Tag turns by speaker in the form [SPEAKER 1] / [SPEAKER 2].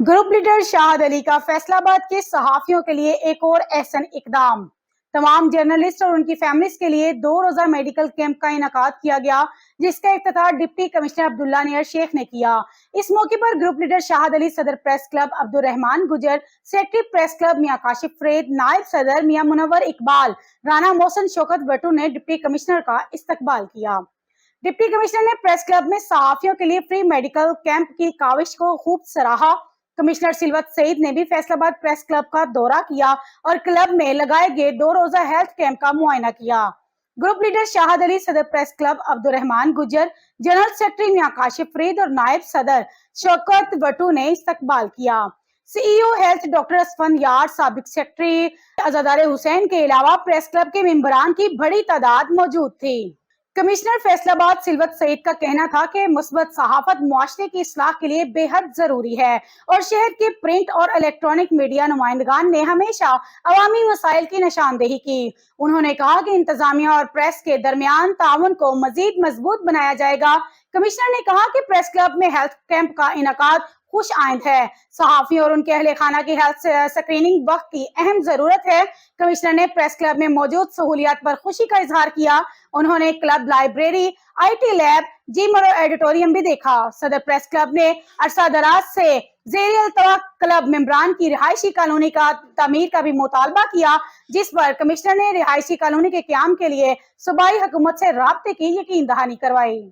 [SPEAKER 1] Group leader Shahid Ali का फैसलाबाद के सहाफियों के लिए एक और एहसन इकदाम। तमाम जर्नलिस्ट और उनकी फैमिलीज के लिए 2 रोजा मेडिकल कैंप का इनेकाद किया गया, जिसका इफ्तिताह डिप्टी कमिश्नर अब्दुल्ला नियर शेख ने किया। इस मौके पर ग्रुप लीडर शाहद अली, सदर प्रेस क्लब अब्दुल रहमान गुजर, सेक्रेटरी प्रेस क्लब मियां काशिफ फरीद, नायब सदर मियां मुनव्वर इकबाल, राना मोहसिन शौकत भट्टू ने डिप्टी कमिश्नर का इस्तकबाल किया। डिप्टी कमिश्नर ने प्रेस क्लब में सहाफियों के लिए फ्री मेडिकल कैंप की काविश को खूब सराहा। कमिश्नर सिलवत सईद ने भी फैसलाबाद प्रेस क्लब का दौरा किया और क्लब में लगाए गए 2 रोजा हेल्थ कैंप का मुआयना किया। ग्रुप लीडर शाहद अली, सदर प्रेस क्लब अब्दुल रहमान गुजर, जनरल सेक्रेटरी मियां काशिफ फरीद और नायब सदर शौकत भट्टू ने इस्तकबाल किया। सीईओ हेल्थ डॉक्टर असफन यार, साबिक सेक्रेटरी अजादार हुसैन के अलावा प्रेस क्लब के मेंबरान की बड़ी तादाद मौजूद थी। कमिश्नर फैसलाबाद सिलवत सईद का कहना था कि मुस्बत सहाफत मुआशरे की इस्लाह के लिए बेहद जरूरी है और शहर के प्रिंट और इलेक्ट्रॉनिक मीडिया नुमाइंदगान ने हमेशा अवामी मसाइल की निशानदेही की। उन्होंने कहा कि इंतजामिया और प्रेस के दरमियान ताउन को मजीद मजबूत बनाया जाएगा। कमिश्नर ने कहा कि प्रेस क्लब में हेल्थ कैंप का इनेकाद खुश आइंद है। सहाफियों और उनके अहले खाना की हेल्थ स्क्रीनिंग वक्त की अहम जरूरत है। कमिश्नर ने प्रेस क्लब में मौजूद सहूलियात पर खुशी का इजहार किया। उन्होंने club library, IT lab, gym और एडिटोरियम भी देखा। सदर प्रेस क्लब ने अरसा दराज से जेर अल्तवा क्लब मेंबरान की रिहायशी कॉलोनी का तामीर का भी मुतालबा किया, जिस पर कमिश्नर ने रिहायशी कॉलोनी के क्याम के लिए सूबाई हुकूमत से राब्ते की यकीन दहानी करवाई।